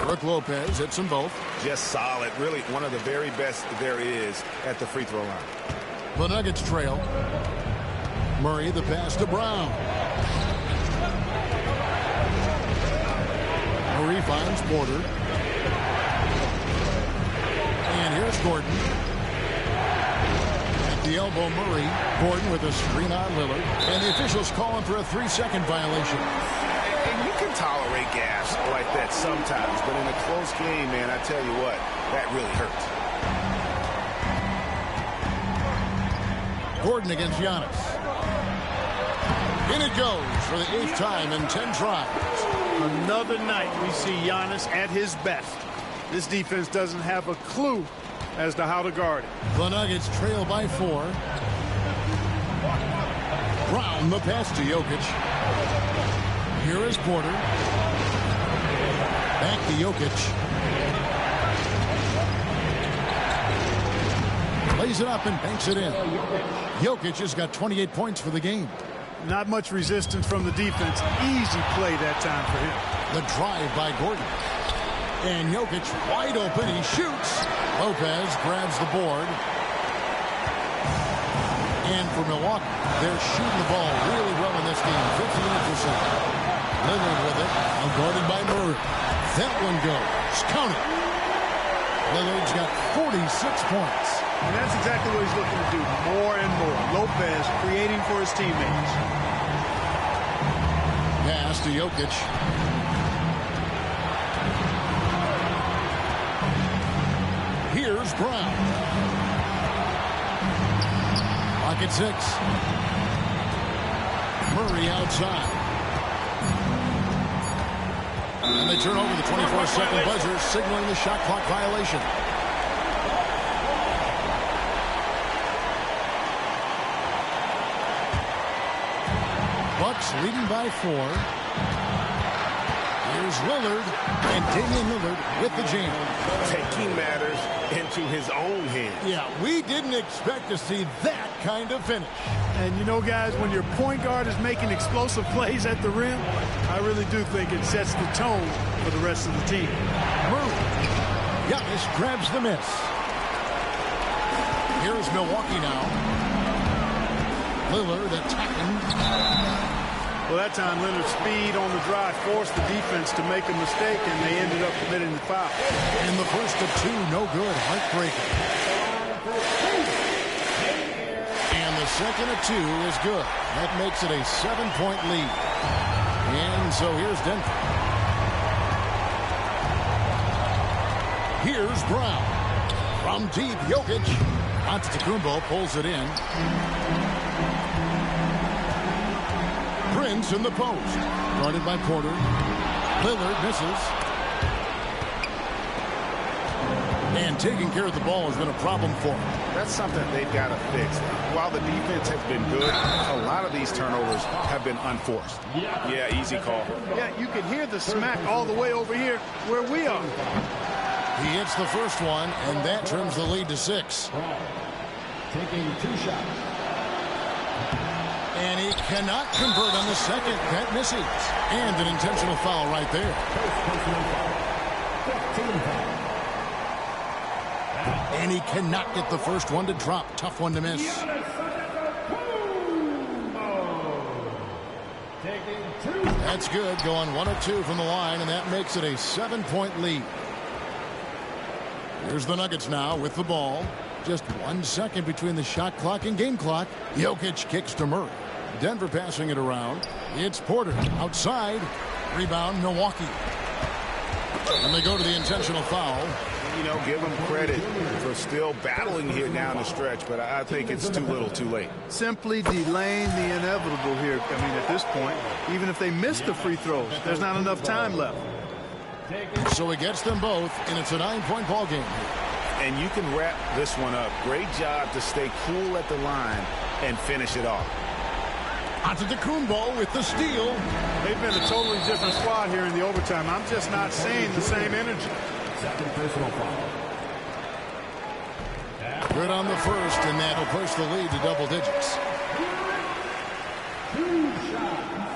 Brook Lopez hits them both. Just solid. Really one of the very best there is at the free throw line. The Nuggets trail. Murray, the pass to Brown. Murray finds Porter. And here's Gordon. At the elbow, Murray. Gordon with a screen on Lillard. And the officials calling for a 3-second violation. And you can tolerate gas like that sometimes, but in a close game, man, I tell you what, that really hurts. Gordon against Giannis. In it goes for the 8th time in 10 tries. Another night we see Giannis at his best. This defense doesn't have a clue as to how to guard it. The Nuggets trail by 4. Brown the pass to Jokic. Here is Porter. Back to Jokic. Lays it up and banks it in. Jokic has got 28 points for the game. Not much resistance from the defense. Easy play that time for him. The drive by Gordon. And Jokic wide open. He shoots. Lopez grabs the board. And for Milwaukee, they're shooting the ball really well in this game. 58%. Lillard with it. Guarded by Murray. That one goes. Count it. Lillard's got 46 points. And that's exactly what he's looking to do. More and more. Lopez creating for his teammates. Pass to Jokic. Here's Brown. Pocket 6. Murray outside. And they turn over the 24-second buzzer, signaling the shot clock violation. Bucks leading by 4. Here's Lillard, and Damian Lillard with the jam. Taking matters into his own hands. Yeah, we didn't expect to see that kind of finish. And you know, guys, when your point guard is making explosive plays at the rim, I really do think it sets the tone for the rest of the team. Murray. Giannis grabs the miss. Here's Milwaukee now. Lillard attacking. Well, that time Leonard's speed on the drive forced the defense to make a mistake, and they ended up committing the foul. And the first of 2, no good. Heartbreaker. And the second of 2 is good. That makes it a 7-point lead. And so here's Denver. Here's Brown. From deep, Jokic. Antetokounmpo pulls it in. Prince in the post. Guarded by Porter. Lillard misses. And taking care of the ball has been a problem for him. That's something they've got to fix. While the defense has been good, a lot of these turnovers have been unforced. Yeah, easy call. Yeah, you can hear the smack all the way over here where we are. He hits the first one, and that trims the lead to 6. Taking 2 shots. And he cannot convert on the second. That misses. And an intentional foul right there. And he cannot get the first one to drop. Tough one to miss. That's good. Going 1 of 2 from the line, and that makes it a 7-point lead. Here's the Nuggets now with the ball. Just 1 second between the shot clock and game clock. Jokic kicks to Murray. Denver passing it around. It's Porter outside. Rebound, Milwaukee. And they go to the intentional foul. You know, give them credit for still battling here down the stretch, but I think it's too little too late. Simply delaying the inevitable here. I mean, at this point, even if they miss the free throws, there's not enough time left. So he gets them both, and it's a 9-point ball game. And you can wrap this one up. Great job to stay cool at the line and finish it off. Antetokounmpo with the steal. They've been a totally different squad here in the overtime. I'm just not seeing the same energy. Second personal foul. Good on the first, and that'll push the lead to double digits.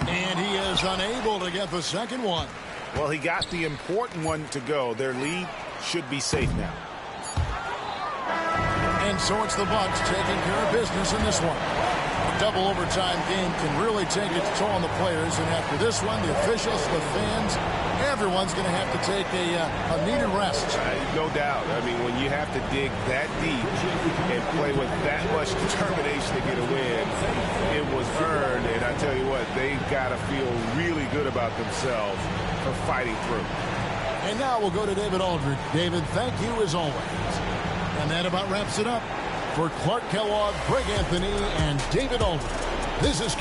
And he is unable to get the second one. Well, he got the important one to go. Their lead should be safe now. And so it's the Bucks taking care of business in this one. A double overtime game can really take its toll on the players, and after this one, the officials, the fans, everyone's going to have to take a needed rest. No doubt. I mean, when you have to dig that deep and play with that much determination to get a win, it was earned, and I tell you what, they've got to feel really good about themselves for fighting through. And now we'll go to David Aldridge. David, thank you as always. And that about wraps it up. For Clark Kellogg, Greg Anthony, and David Aldridge, this is